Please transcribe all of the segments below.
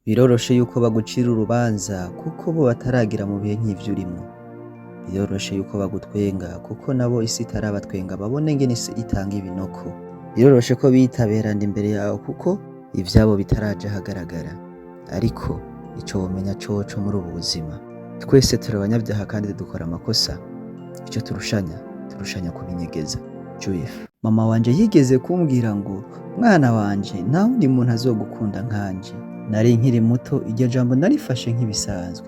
Biroroshe yuko bagucira urubanza kuko bo bataragira mu bihe nk'ivyo urimwo. Biroroshe yuko bagutwenga kuko nabo isi itarabatwenga babone ingene isi itanga ibinoko. Biroroshe ko bitaberana imbere yawe kuko ivyabo bitaraja ahagaragara. Ariko ico womenya coco muri ubu buzima, twese turi abanyabyaha kandi dukora amakosa. Ico turushanya kubinyegeza. Juif. Mama wanje yigeze kumbwira ngo mwana wanje nta wundi muntu azogukunda nkanje. Nari nkiri muto iryo jambo narifashe nk'ibisanzwe,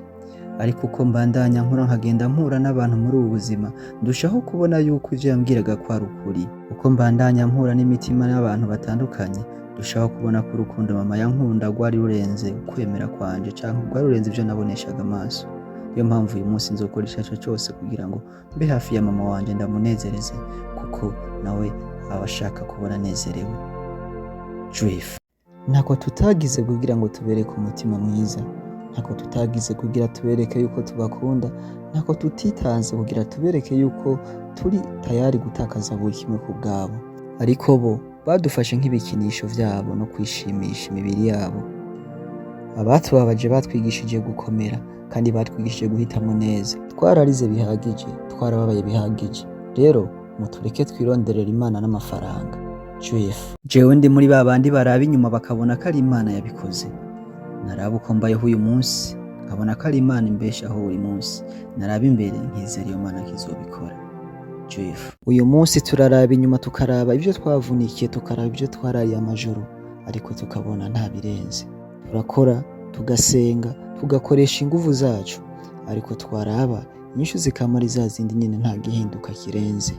ariko uko mbandanya nkura nkagenda mpura n'abantu muri ubu buzima ndushaho kubona yuko ivyo yambwiraga ko ari ukuri. Uko mbandanya mpura n'imitima n'abantu batandukanye ndushaho kubona ko urukundo mama yankunda rwari rurenze ukwemera kwanje canke rwari rurenze ivyo naboneshaga amaso. Niyo mpamvu uyu munsi nzokora icaco cose kugira ngo mbe hafi ya mama wanje ndamunezereze kuko nawe aba ashaka kubona anezerewe. Juif. Ntako tutagize kugira ngo tubereke umutima mwiza, ntako tutagize kugira tubereke yuko tubakunda, ntako tutitanze kugira tubereke yuko turi tayari gutakaza buri kimwe ku bwabo. Ariko bo badufashe nk'ibikinisho vyabo no kwishimisha imibiri yabo. Abatubabaje batwigishije gukomera kandi batwigishije guhitamo neza. Twararize bihagije, twarababaye bihagije. Rero mutureke twironderera Imana n'amafaranga. Juif. Jewe ndi muri babandi baraba inyuma bakabona ko ari Imana yabikoze. Naraba uko mbayeho uyu munsi nkabona ko ari Imana imbeshaho buri munsi. Naraba imbere nkizera iyo Mana kizobikora. Juif. Uyu munsi turaraba inyuma tukaraba ivyo twavunikiye, tukaraba ivyo twarariye amajoro, ariko tukabona nta birenze. Turakora, tugasenga, tugakoresha inguvu zacu, ariko twaraba inyishu zikamara izazindi nyene nta gihinduka kirenze.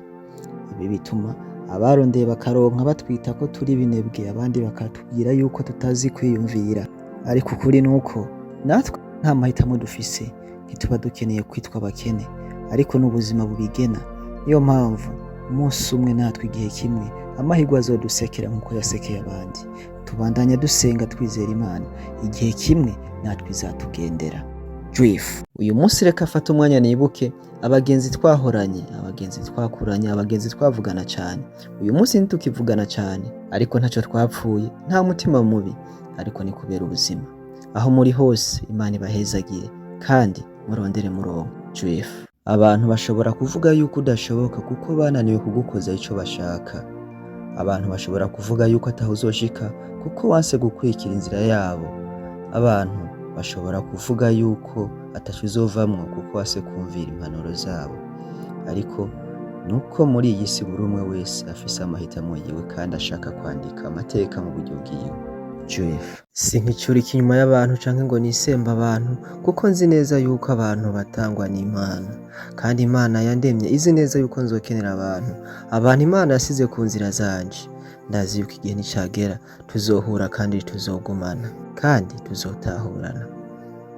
Ibi bituma abarondeye bakaronka batwita ko turi binebwe, abandi bakatubwira yuko tutazi kwiyumvira. Ariko ukuri nuko natwe nta mahitamo dufise, ntituba dukeneye kwitwa abakene, ariko n'ubuzima bubigena. Niyo mpamvu umunsi umwe natwe igihe kimwe amahirwe azodusekera nk'uko yasekeye abandi. Tubandanya dusenga twizera Imana, igihe kimwe natwe izatugendera. Juif. Uyu munsi reka afata umwanya nibuke abagenzi twahoranye, abagenzi twakuranye, abagenzi twavugana cyane. Uyu munsi ntitukivugana cyane, ariko ntacyo twapfuye, nta mutima mubi, ariko ni kubera ubuzima. Aho muri hose Imana ibahezagire kandi murondere murongo. Juif. Abantu bashobora kuvuga yuko udashoboka kuko bananiwe kugukoza ico bashaka. Abantu bashobora kuvuga yuko ataho uzoshika kuko wanse gukurikira inzira yabo. Abantu bashobora kuvuga yuko ataco uzovamwo kuko wase kumvira impanuro zabo. Ariko nuko muri iyi si buri umwe wese afise amahitamo yiwe kandi ashaka kwandika amateka mu buryo bwiwe. Juif. Sinkicurika inyuma y'abantu canke ngo nisemba abantu kuko nzi neza yuko abantu batangwa n'Imana, kandi Imana yandemye izi neza yuko nzokenera abantu. Abantu Imana yasize ku nzira zanje, ndazi yuko igihe nicagera tuzohura kandi tuzogumana kandi tuzotahurana.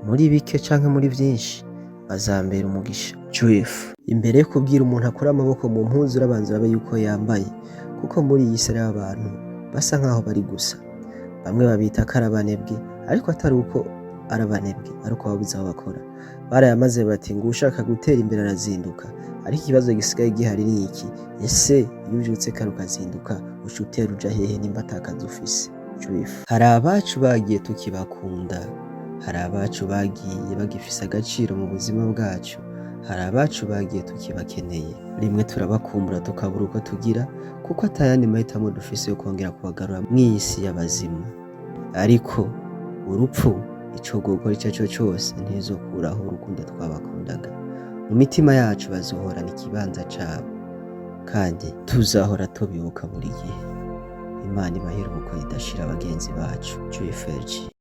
Muri bike canke muri vyinshi bazambera umugisha. Juif. Imbere yo kubwira umuntu akura amaboko mu mpuzu urabanza urabe yuko yambaye, kuko muri iyi si abantu basa nkaho bari gusa. Bamwe babita karabanebwe, ariko atari uko arabanebwe, ariko babuze aho bakora. Barayamaze bati ngo ushaka gutera imbere arazinduka, ariko ikibazo gisigaye gihari ni iki: ese iyo uvyutse kare ukazinduka uca utera uja hehe nimba atakazi ufise? Juif. Hari abacu bagiye tukibakunda, hari abacu bagiye bagifise agaciro mu buzima bwacu, hari abacu bagiye tukibakeneye. Rimwe turabakumbura tukabura uko tugira kuko atayandi mahitamo dufise yo kongera kubagarura mw'iyi si y'abazima. Ariko urupfu ico gukora icaco cose ntizokuraho urukundo twabakundaga. Mu mitima yacu bazohorana ikibanza cabo kandi tuzahora tubibuka buri gihe. Imana ibahe iruhuko ridashira abagenzi bacu. Juif.